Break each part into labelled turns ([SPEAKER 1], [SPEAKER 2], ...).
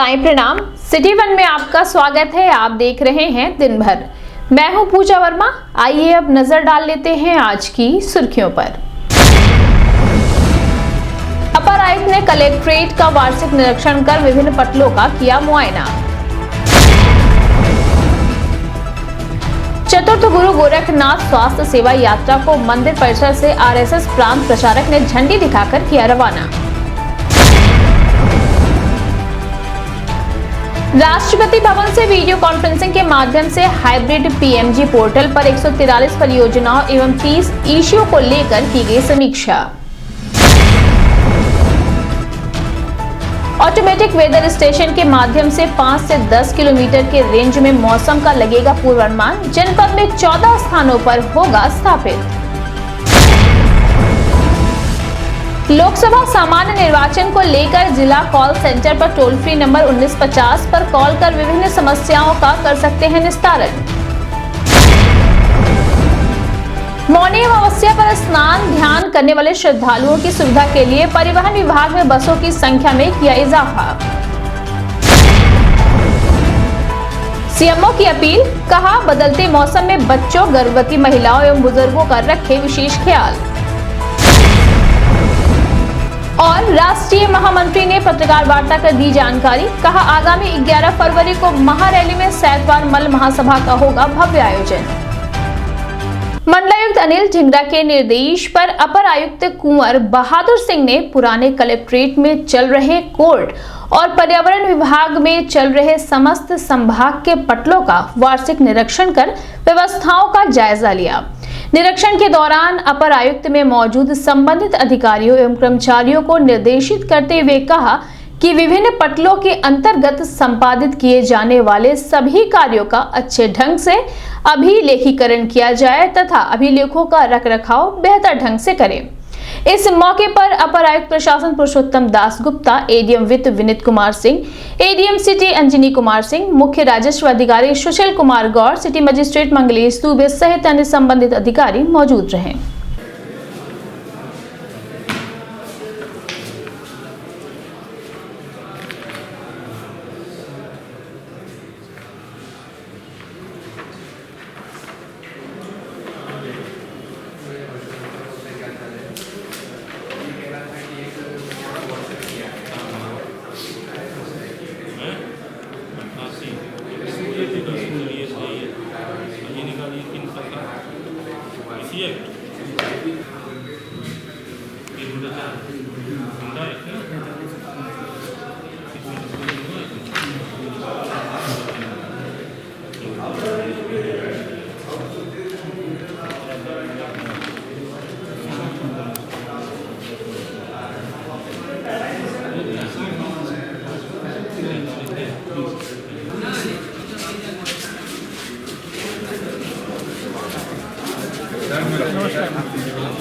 [SPEAKER 1] साईं प्रणाम। City one में आपका स्वागत है। आप देख रहे हैं दिन भर। मैं हूं पूजा वर्मा। आइए अब नजर डाल लेते हैं आज की सुर्खियों पर। अपर आयुक्त ने कलेक्ट्रेट का वार्षिक निरीक्षण कर विभिन्न पटलों का किया मुआयना। चतुर्थ गुरु गोरखनाथ स्वास्थ्य सेवा यात्रा को मंदिर परिसर से आरएसएस प्रांत प्रचारक ने झंडी दिखाकर किया रवाना। राष्ट्रपति भवन से वीडियो कॉन्फ्रेंसिंग के माध्यम से हाइब्रिड पीएमजी पोर्टल पर 143 परियोजनाओं एवं 30 इश्यूओं को लेकर की गई समीक्षा। ऑटोमेटिक वेदर स्टेशन के माध्यम से 5 से 10 किलोमीटर के रेंज में मौसम का लगेगा पूर्वानुमान। जनपद में 14 स्थानों पर होगा स्थापित। लोकसभा सामान्य निर्वाचन को लेकर जिला कॉल सेंटर पर टोल फ्री नंबर 1950 पर कॉल कर विभिन्न समस्याओं का कर सकते हैं निस्तारण। मौनी अमावस्या पर स्नान ध्यान करने वाले श्रद्धालुओं की सुविधा के लिए परिवहन विभाग में बसों की संख्या में किया इजाफा। सीएमओ की अपील, कहा बदलते मौसम में बच्चों गर्भवती महिलाओं एवं बुजुर्गों का रखें विशेष ख्याल। और राष्ट्रीय महामंत्री ने पत्रकार वार्ता कर दी जानकारी, कहा आगामी 11 फरवरी को महारैली में सैतवार मल महासभा का होगा भव्य आयोजन। मंडलायुक्त अनिल ढिंगरा के निर्देश पर अपर आयुक्त कुंवर बहादुर सिंह ने पुराने कलेक्ट्रेट में चल रहे कोर्ट और पर्यावरण विभाग में चल रहे समस्त संभाग के पटलों का वार्षिक निरीक्षण कर व्यवस्थाओं का जायजा लिया। निरीक्षण के दौरान अपर आयुक्त में मौजूद संबंधित अधिकारियों एवं कर्मचारियों को निर्देशित करते हुए कहा कि विभिन्न पटलों के अंतर्गत संपादित किए जाने वाले सभी कार्यों का अच्छे ढंग से अभिलेखीकरण किया जाए तथा अभिलेखों का रखरखाव बेहतर ढंग से करें। इस मौके पर अपर आयुक्त प्रशासन पुरुषोत्तम दास गुप्ता, एडीएम वित्त विनीत कुमार सिंह, एडीएम सिटी अंजनी कुमार सिंह, मुख्य राजस्व अधिकारी सुशील कुमार गौर, सिटी मजिस्ट्रेट मंगलेश दुबे सहित अन्य संबंधित अधिकारी मौजूद रहे।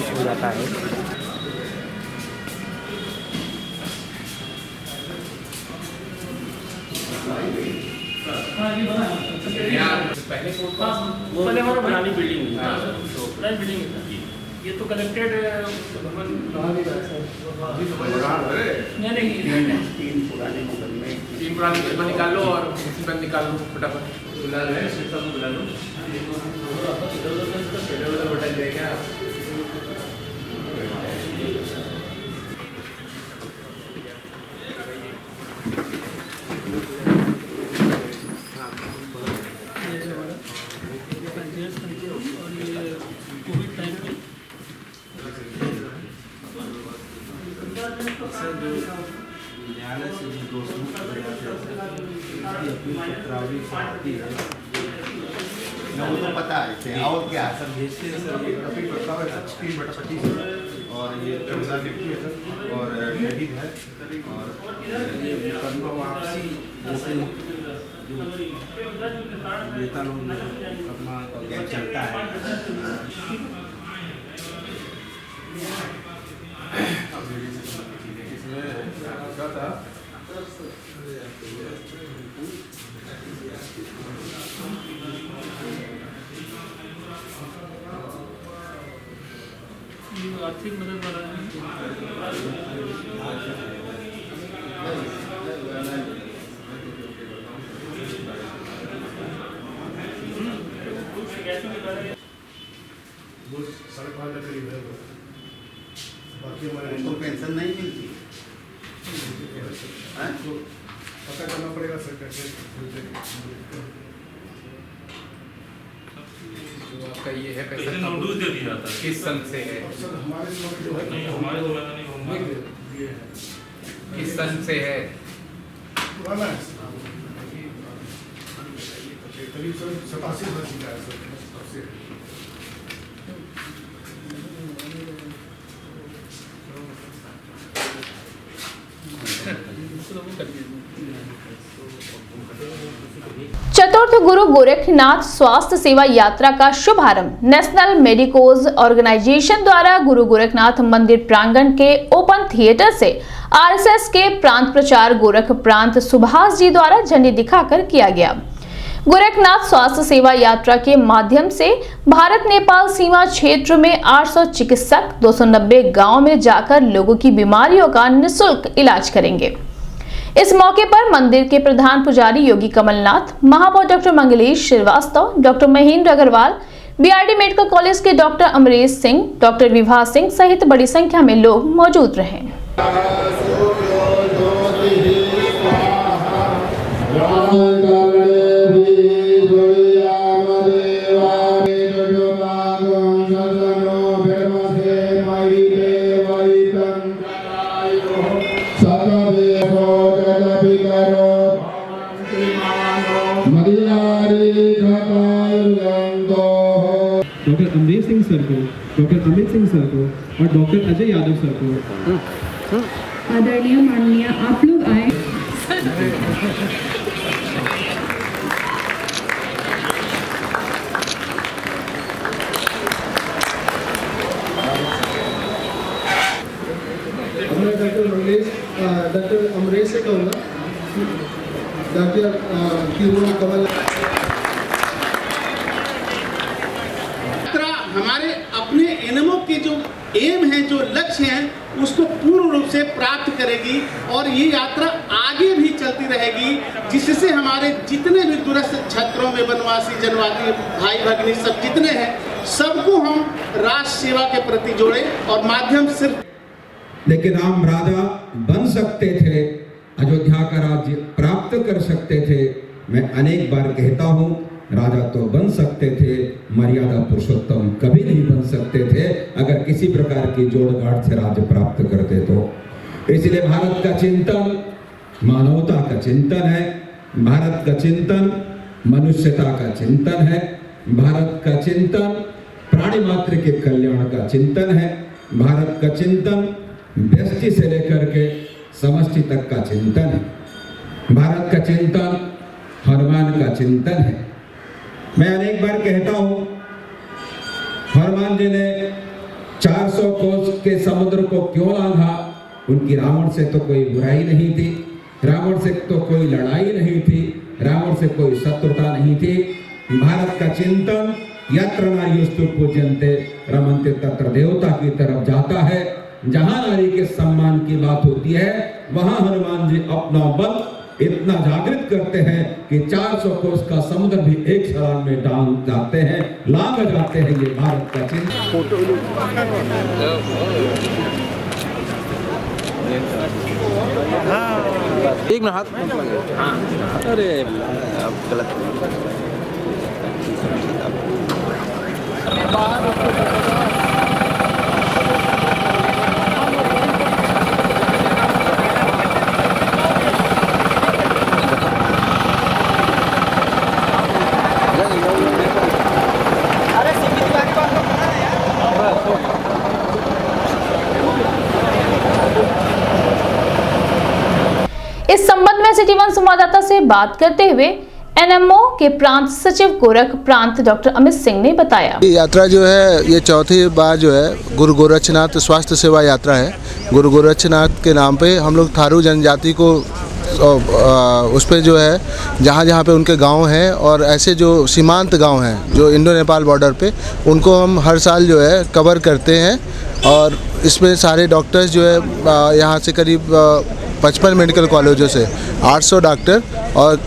[SPEAKER 2] हो जाता है।
[SPEAKER 3] पहले हमारा बनानी बिल्डिंग थी। ये तो कलेक्टेड नहीं
[SPEAKER 2] 3 पुराने मुकदमे
[SPEAKER 3] निकाल लो और निकाल लो फटाफट बुला लो सबको बुला लो होटल जाएगा।
[SPEAKER 2] न्यायालय से जो दोषी वो तो पता है और क्या है सर भेजते हैं सर। ये अपील प्रस्ताव है 3/25 और ये 14 डिप्टी है सर और डेबिट है और ये मुकदमा वापसी जैसे जो वेतन मुकदमा का चलता है।
[SPEAKER 3] आर्थिक मदद वाला है।
[SPEAKER 4] वो 5.5 लाख करीब है वो। बाकी हमारे
[SPEAKER 2] उनको पेंशन नहीं मिलती हैं?
[SPEAKER 4] तो पता करना पड़ेगा सर कैसे मिलते हैं।
[SPEAKER 5] जो आपका ये है
[SPEAKER 3] कैसे
[SPEAKER 5] पैसा
[SPEAKER 3] नोटिस दे दिया जाता है?
[SPEAKER 5] किस सन से है,
[SPEAKER 4] अब सर हमारे समय जो है
[SPEAKER 3] नहीं, हमारे समय में नहीं होगा।
[SPEAKER 4] ये है
[SPEAKER 5] किस सन से है?
[SPEAKER 4] पुराना है सर। करीब सर 87 वर्ष का है सर तब से।
[SPEAKER 1] चतुर्थ गुरु गोरखनाथ स्वास्थ्य सेवा यात्रा का शुभारंभ नेशनल मेडिकोज ऑर्गेनाइजेशन द्वारा गुरु गोरखनाथ मंदिर प्रांगण के ओपन थिएटर से आरएसएस के प्रांत प्रचार गोरख प्रांत सुभाष जी द्वारा झंडी दिखाकर किया गया। गोरखनाथ स्वास्थ्य सेवा यात्रा के माध्यम से भारत नेपाल सीमा क्षेत्र में 800 चिकित्सक 290 गांव में जाकर लोगों की बीमारियों का निःशुल्क इलाज करेंगे। इस मौके पर मंदिर के प्रधान पुजारी योगी कमलनाथ, महापौर doctor Manglesh Shrivastava, doctor Mahendra Agarwal, BRD medical college के डॉक्टर अमरेश सिंह, डॉक्टर विभा सिंह सहित बड़ी संख्या में लोग मौजूद रहे।
[SPEAKER 6] डॉक्टर अमरेश सिंह सर को, डॉक्टर अमित सिंह सर को और डॉक्टर अजय यादव सर को।
[SPEAKER 7] आदरणीय माननीय आप लोग आए।
[SPEAKER 8] मैं डॉक्टर अमरेश से कहूँगा, डॉक्टर कमल।
[SPEAKER 9] हमारे अपने एनएमओ के जो एम है, जो लक्ष्य हैं, उसको पूर्ण रूप से प्राप्त करेगी और ये यात्रा आगे भी चलती रहेगी, जिससे हमारे जितने भी दूरस्थ क्षेत्रों में वनवासी जनवासी भाई भगिनी सब जितने हैं, सबको हम राष्ट्र सेवा के प्रति जोड़े और माध्यम सिर्फ।
[SPEAKER 10] लेकिन राम राजा बन सकते थे, अयोध्या का राज्य प्राप्त कर सकते थे। मैं अनेक बार कहता हूँ, राजा तो बन सकते थे, मर्यादा पुरुषोत्तम कभी नहीं बन सकते थे अगर किसी प्रकार की जोड़गाड़ से राज्य प्राप्त करते तो। इसलिए भारत का चिंतन मानवता का चिंतन है, भारत का चिंतन मनुष्यता का चिंतन है, भारत का चिंतन प्राणी मात्र के कल्याण का चिंतन है, भारत का चिंतन व्यष्टि से लेकर के समष्टि तक का चिंतन है, भारत का चिंतन हनुमान का चिंतन है। मैं अनेक बार कहता हूं, हनुमान जी ने 400 कोस के समुद्र को क्यों लांघा? उनकी रावण से तो कोई बुराई नहीं थी, रावण से तो कोई लड़ाई नहीं थी, रावण से कोई शत्रुता नहीं थी। भारत का चिंतन यत्र नार्यस्तु पूज्यन्ते रमन्ते तत्र देवता की तरफ जाता है। जहां नारी के सम्मान की बात होती है, वहां हनुमान जी अपना बल इतना जागृत करते हैं कि 400 कोस का समुद्र भी एक छलांग में डाल जाते हैं, लांघ जाते हैं। ये भारत का चिन्ह।
[SPEAKER 2] एक मिनट हाथ मत लगाइए। अरे अब गलत
[SPEAKER 1] इस संबंध में सिटी वन संवाददाता से बात करते हुए एनएमओ के प्रांत सचिव गोरख प्रांत डॉक्टर अमित सिंह ने बताया,
[SPEAKER 8] ये यात्रा जो है, ये चौथी बार जो है गुरु गोरक्षनाथ स्वास्थ्य सेवा यात्रा है। गुरु गोरक्षनाथ के नाम पे हम लोग थारू जनजाति को उस पर जो है जहाँ जहाँ पे उनके गांव हैं और ऐसे जो सीमांत गांव हैं जो इंडो नेपाल बॉर्डर पे, उनको हम हर साल जो है कवर करते हैं। और इसमें सारे डॉक्टर्स जो है यहाँ से करीब 55 मेडिकल कॉलेजों से 800 डॉक्टर और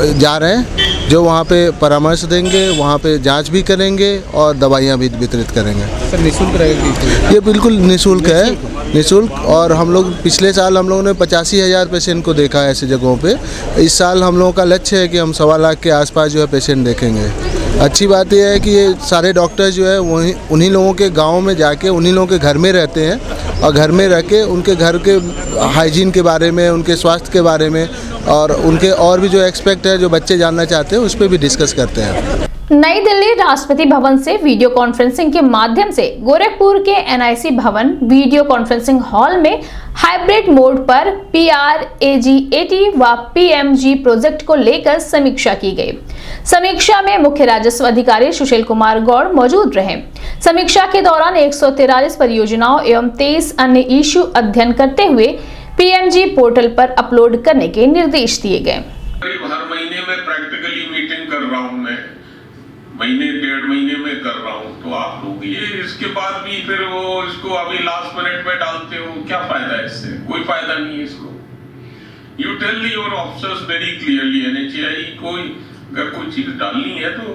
[SPEAKER 8] जा रहे हैं, जो वहाँ पे परामर्श देंगे, वहाँ पे जांच भी करेंगे और दवाइयाँ भी वितरित करेंगे।
[SPEAKER 5] सर निःशुल्क रहेगी?
[SPEAKER 8] ये बिल्कुल निःशुल्क है, निःशुल्क। और हम लोग पिछले साल हम लोगों ने 85,000 पेशेंट को देखा है ऐसी जगहों पे। इस साल हम लोगों का लक्ष्य है कि हम 1.25 लाख के आसपास जो है पेशेंट देखेंगे। अच्छी बात यह है कि ये सारे डॉक्टर जो है वहीं उन्हीं लोगों के गाँव में जाके उन्हीं लोगों के घर में रहते हैं और घर में रह के उनके घर के हाइजीन के बारे में, उनके स्वास्थ्य के बारे में और उनके और भी जो एक्सपेक्ट है जो बच्चे जानना चाहते हैं उस पर भी डिस्कस करते हैं।
[SPEAKER 1] नई दिल्ली राष्ट्रपति भवन से वीडियो कॉन्फ्रेंसिंग के माध्यम से गोरखपुर के NIC भवन वीडियो कॉन्फ्रेंसिंग हॉल में हाइब्रिड मोड पर PRAG80 व PMG प्रोजेक्ट को लेकर समीक्षा की गई। समीक्षा में मुख्य राजस्व अधिकारी सुशील कुमार गौड़ मौजूद रहे। समीक्षा के दौरान 143 परियोजनाओं एवं 23 अन्य इश्यू अध्ययन करते हुए PMG पोर्टल पर अपलोड करने के निर्देश दिए गए।
[SPEAKER 11] हर महीने में प्रैक्टिकली मीटिंग कर रहा हूँ, मैं महीने 1.5 महीने में कर रहा हूँ, तो आप लोग ये इसके बाद भी फिर वो इसको अभी लास्ट मिनट में डालते हो, क्या फायदा है इससे? कोई फायदा नहीं है इसको। You tell your officers very clearly, NHAI को अगर कोई चीज डालनी है तो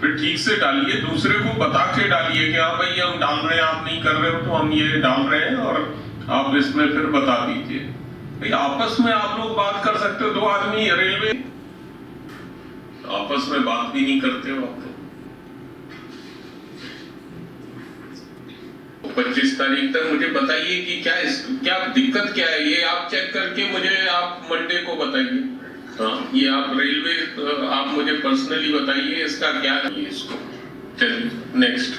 [SPEAKER 11] फिर ठीक से डालिए, दूसरे को बता के डालिए कि हाँ भाई हम डाल रहे हैं, आप नहीं कर रहे हो तो हम ये डाल रहे हैं और आप इसमें फिर बता दीजिए। भाई आपस में आप लोग बात कर सकते हो, 2 आदमी रेलवे आपस में बात भी नहीं करते हो आप। 25 तारीख तक मुझे बताइए कि क्या दिक्कत क्या है, ये आप चेक करके मुझे आप मंडे को बताइए। हाँ, ये आप रेलवे आप मुझे पर्सनली बताइए इसका क्या है इसको। चलिए नेक्स्ट।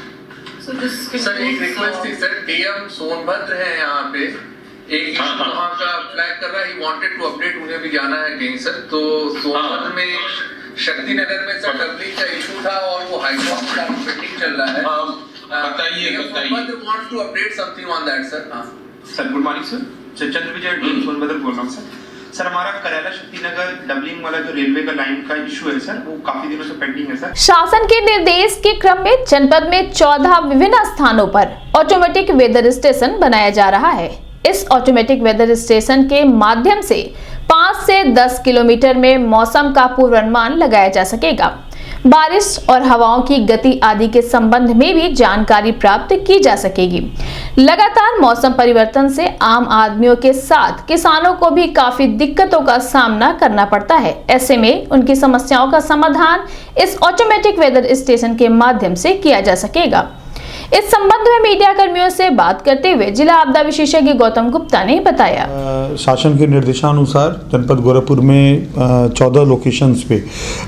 [SPEAKER 5] सर एक रिक्वेस्ट थी सर, DM सोनभद्र है यहाँ पे, एक वहाँ का फ्लैग कर रहा है, ही वांटेड टू अपडेट, उन्हें भी जाना है कहीं सर। तो सोनभद्र में शक्ति नगर में सर डबलिंग का इशू था और वो हाईकोर्ट का मीटिंग चल रहा है।
[SPEAKER 11] बताइए
[SPEAKER 5] Sonbhadra wants to update something on that sir.
[SPEAKER 12] Sir good morning sir, Chandra Vijay Sonbhadra बोल रहा हूँ सर। हमारा करैला शक्ति नगर डबलिंग वाला जो रेलवे का लाइन का इशू है सर, वो काफी दिनों से पेंडिंग है सर।
[SPEAKER 1] शासन के निर्देश के क्रम में जनपद में 14 विभिन्न स्थानों पर ऑटोमेटिक वेदर स्टेशन बनाया जा रहा है। इस ऑटोमेटिक वेदर स्टेशन के माध्यम से 5 से 10 किलोमीटर में मौसम का पूर्वानुमान लगाया जा सकेगा। बारिश और हवाओं की गति आदि के संबंध में भी जानकारी प्राप्त की जा सकेगी। लगातार मौसम परिवर्तन से आम आदमियों के साथ किसानों को भी काफी दिक्कतों का सामना करना पड़ता है। ऐसे में उनकी समस्याओं का समाधान इस ऑटोमेटिक वेदर स्टेशन के माध्यम से किया जा सकेगा। इस संबंध में मीडिया कर्मियों से बात करते हुए जिला आपदा विशेषज्ञ गौतम गुप्ता ने बताया,
[SPEAKER 13] शासन के निर्देशानुसार जनपद गोरखपुर में 14 लोकेशंस पे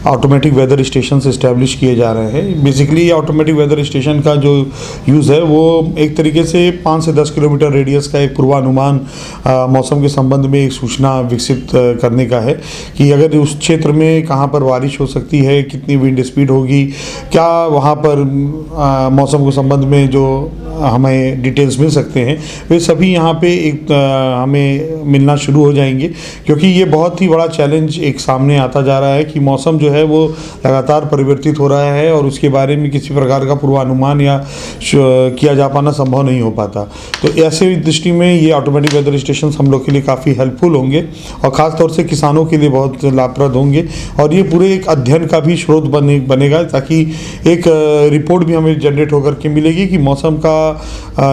[SPEAKER 13] ऑटोमेटिक वेदर स्टेशन एस्टैब्लिश किए जा रहे हैं। बेसिकली ये ऑटोमेटिक वेदर स्टेशन का जो यूज़ है वो एक तरीके से 5 से 10 किलोमीटर रेडियस का एक पूर्वानुमान मौसम के संबंध में एक सूचना विकसित करने का है कि अगर उस क्षेत्र में कहाँ पर बारिश हो सकती है, कितनी विंड स्पीड होगी, क्या वहाँ पर मौसम के संबंध में जो हमें डिटेल्स मिल सकते हैं वे सभी यहाँ पे एक हमें मिलना शुरू हो जाएंगे। क्योंकि ये बहुत ही बड़ा चैलेंज एक सामने आता जा रहा है कि मौसम जो है वो लगातार परिवर्तित हो रहा है और उसके बारे में किसी प्रकार का पूर्वानुमान या किया जा पाना संभव नहीं हो पाता। तो ऐसे दृष्टि में ये ऑटोमेटिक वेदर स्टेशन हम लोग के लिए काफ़ी हेल्पफुल होंगे और ख़ास तौर से किसानों के लिए बहुत लाभप्रद होंगे। और ये पूरे एक अध्ययन का भी स्रोत बनेगा ताकि एक रिपोर्ट भी हमें जनरेट होकर के मिलेगी कि मौसम का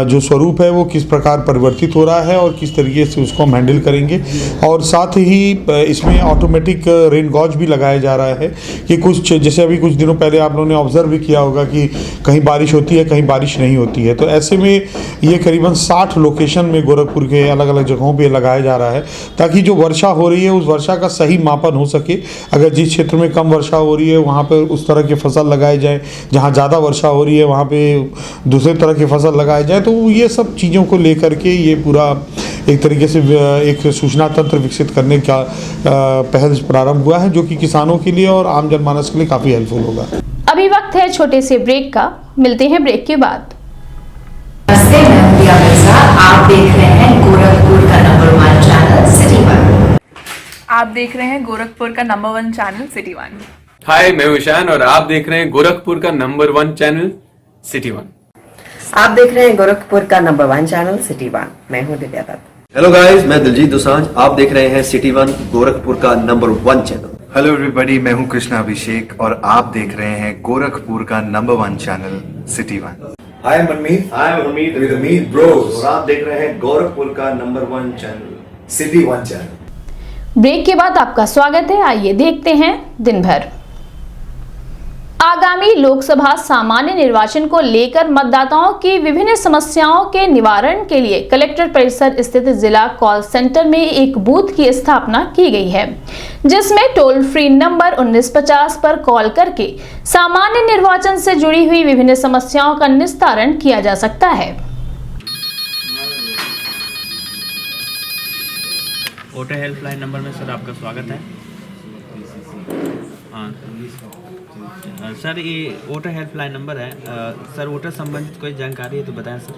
[SPEAKER 13] जो स्वरूप है वो किस प्रकार परिवर्तित हो रहा है और किस तरीके से उसको हम हैंडल करेंगे। और साथ ही इसमें ऑटोमेटिक रेन गॉज भी लगाया जा रहा है कि कुछ जैसे अभी कुछ दिनों पहले आप लोगों ने ऑब्जर्व भी किया होगा कि कहीं बारिश होती है, कहीं बारिश नहीं होती है। तो ऐसे में ये करीबन 60 लोकेशन में गोरखपुर के अलग अलग जगहों पर लगाया जा रहा है ताकि जो वर्षा हो रही है उस वर्षा का सही मापन हो सके। अगर जिस क्षेत्र में कम वर्षा हो रही है वहाँ पर उस तरह की फसल लगाई जाए, जहाँ ज़्यादा वर्षा हो रही है वहाँ पे दूसरे तरह की फसल लगाई जाए। तो ये सब चीज़ों को लेकर के ये पूरा एक तरीके से एक सूचना तंत्र विकसित करने का पहल प्रारंभ हुआ है जो कि किसानों के लिए और आम जनमानस के लिए काफ़ी हेल्पफुल होगा।
[SPEAKER 1] अभी वक्त है छोटे से ब्रेक का, मिलते हैं ब्रेक के बाद।
[SPEAKER 14] नमस्ते, मैं प्रिया मिर्जा, आप देख रहे हैं गोरखपुर का नंबर 1 चैनल सिटी 1।
[SPEAKER 15] आप देख रहे हैं गोरखपुर का नंबर 1 चैनल सिटी 1।
[SPEAKER 16] हाय, मैं ईशान और आप देख रहे हैं गोरखपुर का नंबर 1 चैनल सिटी 1।
[SPEAKER 14] आप देख रहे हैं गोरखपुर का नंबर 1 चैनल सिटी 1। मैं हूं दिव्या दत्त।
[SPEAKER 17] हेलो गाइस, मैं दिलजीत दोसांझ, आप देख रहे हैं सिटी 1 गोरखपुर का नंबर 1 चैनल। हेलो एवरीबॉडी, मैं हूं कृष्णा अभिषेक और आप देख रहे हैं गोरखपुर का number 1 channel city 1।
[SPEAKER 18] Hi Manmeet, with Amit bros और आप देख रहे हैं गोरखपुर का number 1 channel city 1 channel.
[SPEAKER 1] Break के बाद आपका स्वागत है। आइए देखते हैं दिन भर। आगामी लोकसभा सामान्य निर्वाचन को लेकर मतदाताओं की विभिन्न समस्याओं के निवारण के लिए कलेक्टर परिसर स्थित जिला कॉल सेंटर में एक बूथ की स्थापना की गई है, जिसमें टोल फ्री नंबर 1950 पर कॉल करके सामान्य निर्वाचन से जुड़ी हुई विभिन्न समस्याओं का निस्तारण किया जा सकता है।
[SPEAKER 19] वोटर हेल्पलाइन नंबर में सर आपका स्वागत है। हाँ सर, ये वोटर हेल्पलाइन नंबर है। सर वोटर संबंधित कोई जानकारी है तो बताएं सर।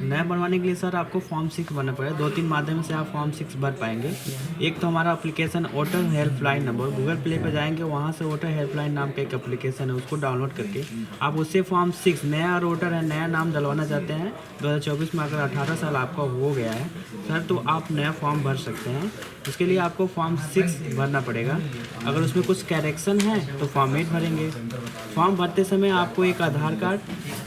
[SPEAKER 19] नया बनवाने के लिए सर आपको फॉर्म 6 भरना पड़ेगा। 2-3 माध्यम से आप फॉर्म 6 भर पाएंगे। एक तो हमारा application voter helpline number, Google play पर जाएंगे, वहाँ से वोटर हेल्पलाइन नाम का एक एप्लीकेशन है, उसको डाउनलोड करके आप उससे फॉर्म 6 नया वोटर है, नया नाम डलवाना चाहते हैं 2024 में, अगर 18 साल आपका हो गया है सर तो आप नया फॉर्म भर सकते हैं। उसके लिए आपको फॉर्म 6 भरना पड़ेगा। अगर उसमें कुछ करेक्शन है तो फॉर्म 8 भरेंगे। फॉर्म भरते समय आपको एक आधार कार्ड,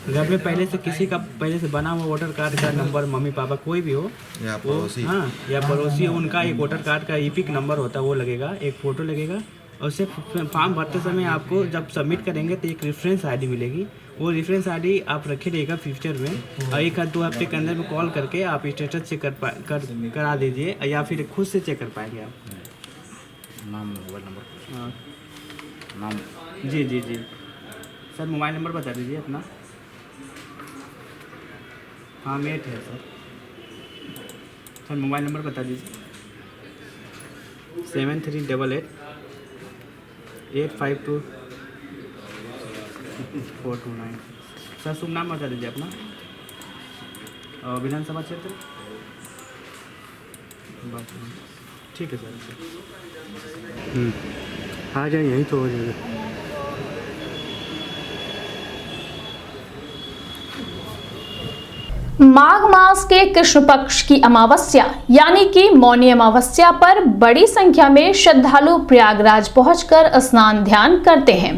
[SPEAKER 19] घर में पहले से किसी का पहले से बना हुआ वोटर कार्ड का नंबर, मम्मी पापा कोई भी हो या पड़ोसी, हाँ या पड़ोसी, उनका एक वोटर कार्ड का ईपिक नंबर होता है वो लगेगा, एक फ़ोटो लगेगा। और उससे फॉर्म भरते समय आपको जब सबमिट करेंगे तो एक रेफरेंस आईडी मिलेगी। वो रेफरेंस आईडी आप रखे रहेगा फ्यूचर में, और 1-2 हफ्ते के अंदर में कॉल करके आप स्टेटस चेक करा दीजिए, या फिर खुद से चेक कर पाएंगे आप। नाम, मोबाइल नंबर, हाँ नाम, जी सर मोबाइल नंबर बता दीजिए अपना। हाँ मेट है सर मोबाइल नंबर बता दीजिए। 7388 852 429। सर शुभ नाम बता दीजिए अपना। विधानसभा क्षेत्र, ठीक है सर। आ जाए यहीं तो हो जाएगा।
[SPEAKER 1] माघ मास के कृष्ण पक्ष की अमावस्या यानी कि मौनी अमावस्या पर बड़ी संख्या में श्रद्धालु प्रयागराज पहुंचकर स्नान ध्यान करते हैं।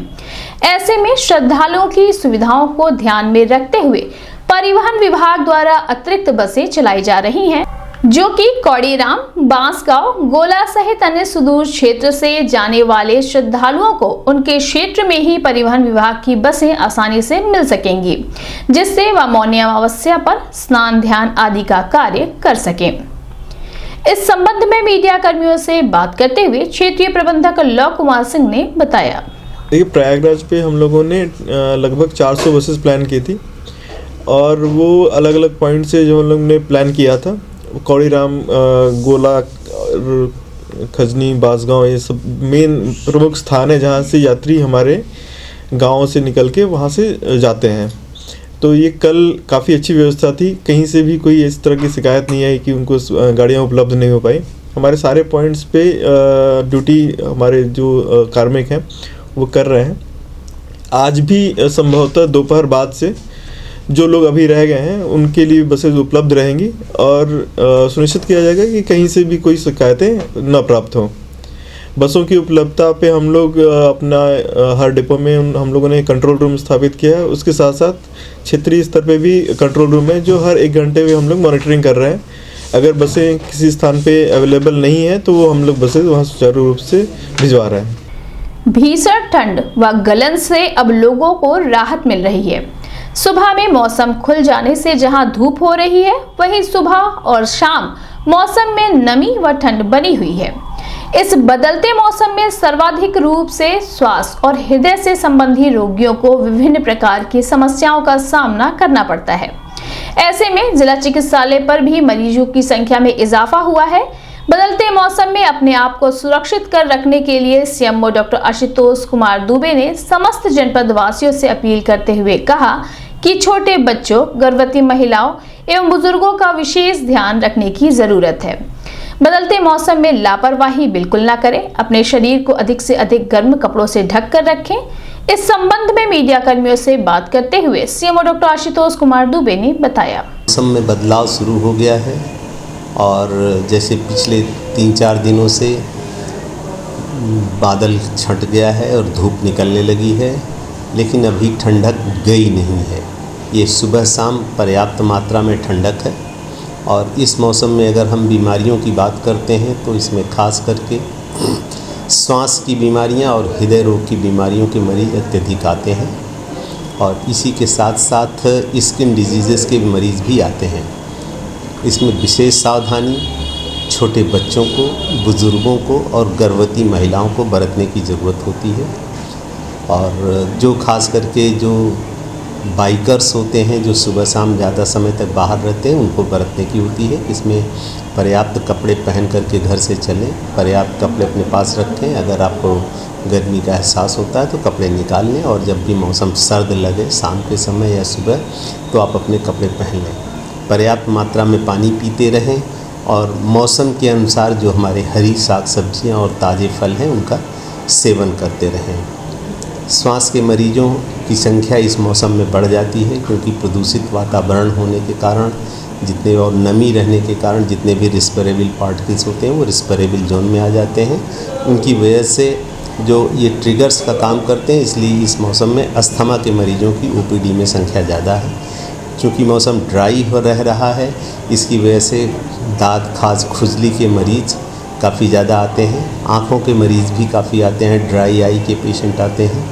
[SPEAKER 1] ऐसे में श्रद्धालुओं की सुविधाओं को ध्यान में रखते हुए परिवहन विभाग द्वारा अतिरिक्त बसें चलाई जा रही हैं, जो कि कौड़ीराम, बांसगांव, गोला सहित अन्य सुदूर क्षेत्र से जाने वाले श्रद्धालुओं को उनके क्षेत्र में ही परिवहन विभाग की बसें आसानी से मिल सकेंगी, जिससे वह मौनी अमावस्या पर स्नान ध्यान आदि का कार्य कर सकें। इस संबंध में मीडिया कर्मियों से बात करते हुए क्षेत्रीय प्रबंधक लव कुमार सिंह ने बताया।
[SPEAKER 20] देखिए, प्रयागराज पे हम लोगों ने लगभग 400 बसेस प्लान की थी, और वो अलग अलग पॉइंट से जो हम लोग ने प्लान किया था, कौड़ीराम, गोला, खजनी, बांसगांव, ये सब मेन प्रमुख स्थान है जहाँ से यात्री हमारे गाँव से निकल के वहाँ से जाते हैं। तो ये कल काफ़ी अच्छी व्यवस्था थी, कहीं से भी कोई इस तरह की शिकायत नहीं आई कि उनको गाड़ियाँ उपलब्ध नहीं हो पाई। हमारे सारे पॉइंट्स पे ड्यूटी हमारे जो कार्मिक हैं वो कर रहे हैं। आज भी संभवतः दोपहर बाद से जो लोग अभी रह गए हैं उनके लिए बसेज उपलब्ध रहेंगी, और सुनिश्चित किया जाएगा कि कहीं से भी कोई शिकायतें न प्राप्त हों। बसों की उपलब्धता पे हम लोग अपना हर डिपो में हम लोगों ने कंट्रोल रूम स्थापित किया है। उसके साथ साथ क्षेत्रीय स्तर पे भी कंट्रोल रूम है, जो हर 1 घंटे में हम लोग मॉनिटरिंग कर रहे हैं। अगर बसें किसी स्थान पे अवेलेबल नहीं है तो वो हम लोग बसेज वहाँ सुचारू रूप से भिजवा रहे हैं।
[SPEAKER 1] भीषण ठंड व गलन से अब लोगों को राहत मिल रही है। सुबह में मौसम खुल जाने से जहां धूप हो रही है, वहीं सुबह और शाम मौसम में नमी व ठंड बनी हुई है। इस बदलते मौसम में सर्वाधिक रूप से श्वास और हृदय से संबंधी रोगियों को विभिन्न प्रकार की समस्याओं का सामना करना पड़ता है। ऐसे में जिला चिकित्सालय पर भी मरीजों की संख्या में इजाफा हुआ है। बदलते मौसम में अपने आप को सुरक्षित कर रखने के लिए सीएमओ डॉक्टर आशुतोष कुमार दुबे ने समस्त जनपद वासियों से अपील करते हुए कहा कि छोटे बच्चों, गर्भवती महिलाओं एवं बुजुर्गों का विशेष ध्यान रखने की जरूरत है। बदलते मौसम में लापरवाही बिल्कुल ना करें। अपने शरीर को अधिक से अधिक गर्म कपड़ों से ढक कर रखें। इस संबंध में मीडिया कर्मियों से बात करते हुए सीएमओ डॉक्टर आशुतोष कुमार दुबे ने बताया।
[SPEAKER 21] मौसम में बदलाव शुरू हो गया है और जैसे पिछले 3-4 दिनों से बादल छंट गया है और धूप निकलने लगी है, लेकिन अभी ठंडक गई नहीं है। ये सुबह शाम पर्याप्त मात्रा में ठंडक है और इस मौसम में अगर हम बीमारियों की बात करते हैं तो इसमें ख़ास करके श्वास की बीमारियां और हृदय रोग की बीमारियों के मरीज़ अत्यधिक आते हैं और इसी के साथ साथ स्किन डिजीज़ेस के मरीज़ भी आते हैं। इसमें विशेष सावधानी छोटे बच्चों को, बुज़ुर्गों को और गर्भवती महिलाओं को बरतने की ज़रूरत होती है। और जो ख़ास करके जो बाइकर्स होते हैं, जो सुबह शाम ज़्यादा समय तक बाहर रहते हैं, उनको बरतने की होती है। इसमें पर्याप्त कपड़े पहन करके घर से चलें, पर्याप्त कपड़े अपने पास रखें। अगर आपको गर्मी का एहसास होता है तो कपड़े निकाल लें और जब भी मौसम सर्द लगे शाम के समय या सुबह तो आप अपने कपड़े पहन लें। पर्याप्त मात्रा में पानी पीते रहें और मौसम के अनुसार जो हमारे हरी साग सब्जियाँ और ताज़े फल हैं उनका सेवन करते रहें। श्वास के मरीजों की संख्या इस मौसम में बढ़ जाती है क्योंकि प्रदूषित वातावरण होने के कारण जितने और नमी रहने के कारण जितने भी रिस्पिरेबल पार्टिकल्स होते हैं वो रिस्पिरेबल जोन में आ जाते हैं। उनकी वजह से जो ये ट्रिगर्स का काम करते हैं, इसलिए इस मौसम में अस्थमा के मरीजों की ओपीडी में संख्या ज़्यादा है। क्योंकि मौसम ड्राई हो रहा है, इसकी वजह से दाँत खाज खुजली के मरीज़ काफ़ी ज़्यादा आते हैं। आँखों के मरीज़ भी काफ़ी आते हैं, ड्राई आई के पेशेंट आते हैं।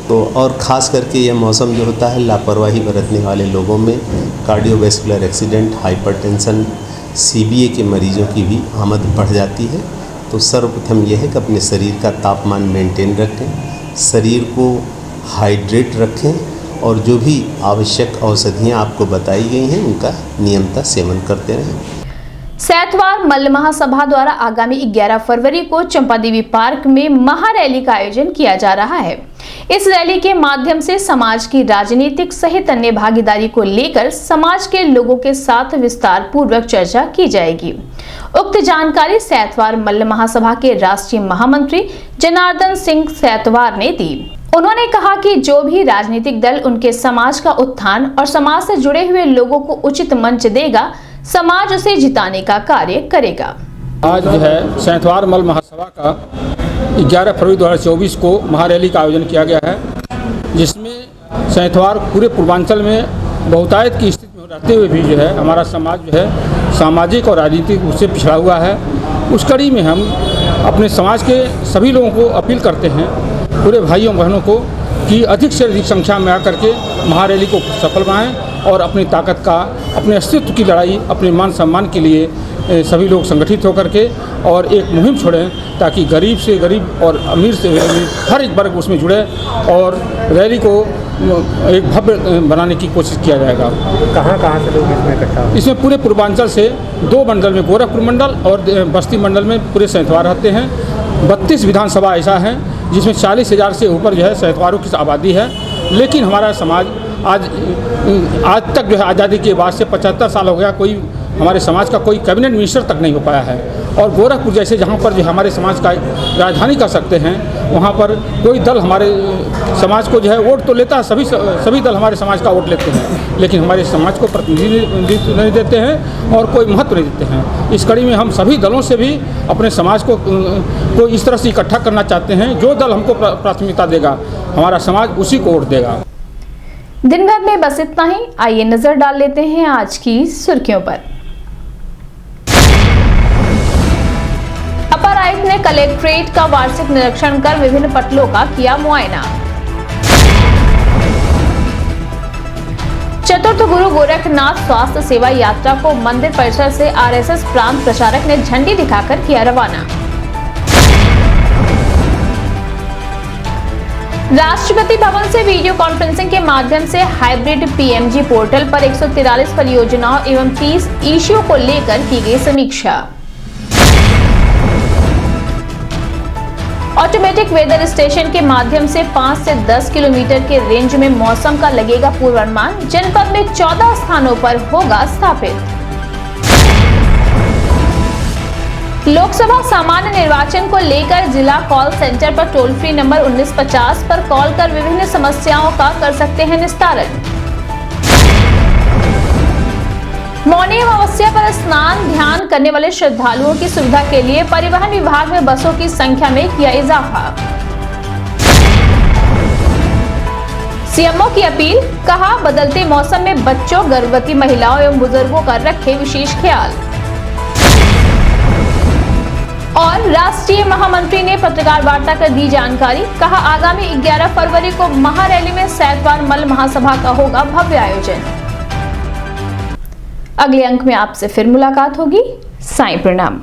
[SPEAKER 21] तो और ख़ास करके यह मौसम जो होता है लापरवाही बरतने वाले लोगों में कार्डियोवैस्कुलर एक्सीडेंट, हाइपरटेंशन, सीबीए के मरीज़ों की भी आमद बढ़ जाती है। तो सर्वप्रथम यह है कि अपने शरीर का तापमान मेंटेन रखें, शरीर को हाइड्रेट रखें और जो भी आवश्यक औषधियाँ आपको बताई गई हैं उनका नियमित सेवन करते रहें।
[SPEAKER 1] सैतवार मल्ल महासभा द्वारा आगामी 11 फरवरी को चंपादेवी पार्क में महारैली का आयोजन किया जा रहा है। इस रैली के माध्यम से समाज की राजनीतिक सहित अन्य भागीदारी को लेकर समाज के लोगों के साथ विस्तार पूर्वक चर्चा की जाएगी। उक्त जानकारी सैतवार मल्ल महासभा के राष्ट्रीय महामंत्री जनार्दन सिंह सैतवार ने दी। उन्होंने कहा कि जो भी राजनीतिक दल उनके समाज का उत्थान और समाज से जुड़े हुए लोगों को उचित मंच देगा, समाज उसे जिताने का कार्य करेगा।
[SPEAKER 22] आज जो है सैतवार मल्ल महासभा का 11 फरवरी 2024 को महारैली का आयोजन किया गया है, जिसमें सैतवार पूरे पूर्वांचल में बहुतायत की स्थिति में रहते हुए भी जो है हमारा समाज जो है सामाजिक और राजनीतिक रूप से पिछड़ा हुआ है। उस कड़ी में हम अपने समाज के सभी लोगों को अपील करते हैं, पूरे भाइयों बहनों को, कि अधिक से अधिक संख्या में आकर के महारैली को सफल बनाएं और अपनी ताकत का, अपने अस्तित्व की लड़ाई, अपने मान सम्मान के लिए सभी लोग संगठित होकर के और एक मुहिम छोड़ें ताकि गरीब से गरीब और अमीर से अमीर हर एक वर्ग उसमें जुड़े और रैली को एक भव्य बनाने की कोशिश किया जाएगा।
[SPEAKER 23] कहाँ से लोग इसमें इकट्ठा?
[SPEAKER 22] इसमें पूरे पूर्वांचल से 2 मंडल में, गोरखपुर मंडल और बस्ती मंडल में पूरे सैतवार रहते हैं। 32 विधानसभा ऐसा है जिसमें 40,000 से ऊपर जो है सैतवारों की आबादी है। लेकिन हमारा समाज आज तक जो है आज़ादी के बाद से 75 साल हो गया, कोई हमारे समाज का कोई कैबिनेट मिनिस्टर तक नहीं हो पाया है। और गोरखपुर जैसे जहाँ पर जो हमारे समाज का राजधानी कर सकते हैं, वहाँ पर कोई दल हमारे समाज को जो है वोट तो लेता है, सभी दल हमारे समाज का वोट लेते हैं, लेकिन हमारे समाज को प्रतिनिधित्व नहीं देते हैं और कोई महत्व नहीं देते हैं। इस कड़ी में हम सभी दलों से भी अपने समाज को इस तरह से इकट्ठा करना चाहते हैं, जो दल हमको प्राथमिकता देगा हमारा समाज उसी को वोट देगा।
[SPEAKER 1] दिन भर में बस इतना ही। आइए नजर डाल लेते हैं आज की सुर्खियों पर। अपर आयुक्त ने कलेक्ट्रेट का वार्षिक निरीक्षण कर विभिन्न पटलों का किया मुआयना। चतुर्थ गुरु गोरखनाथ स्वास्थ्य सेवा यात्रा को मंदिर परिसर से आरएसएस प्रांत प्रचारक ने झंडी दिखाकर किया रवाना। राष्ट्रपति भवन से वीडियो कॉन्फ्रेंसिंग के माध्यम से हाइब्रिड पीएमजी पोर्टल पर 143 परियोजनाओं एवं 30 इश्यूओं को लेकर की गई समीक्षा। ऑटोमेटिक वेदर स्टेशन के माध्यम से 5 से 10 किलोमीटर के रेंज में मौसम का लगेगा पूर्वानुमान। जनपद में 14 स्थानों पर होगा स्थापित। लोकसभा सामान्य निर्वाचन को लेकर जिला कॉल सेंटर पर टोल फ्री नंबर 1950 पर कॉल कर विभिन्न समस्याओं का कर सकते हैं निस्तारण। मौनी अमावस्या पर स्नान ध्यान करने वाले श्रद्धालुओं की सुविधा के लिए परिवहन विभाग में बसों की संख्या में किया इजाफा। सीएमओ की अपील, कहा बदलते मौसम में बच्चों, गर्भवती महिलाओं एवं बुजुर्गों का रखें विशेष ख्याल। और राष्ट्रीय महामंत्री ने पत्रकार वार्ता कर दी जानकारी, कहा आगामी 11 फरवरी को महारैली में सैतवार मल महासभा का होगा भव्य आयोजन। अगले अंक में आपसे फिर मुलाकात होगी। साईं प्रणाम।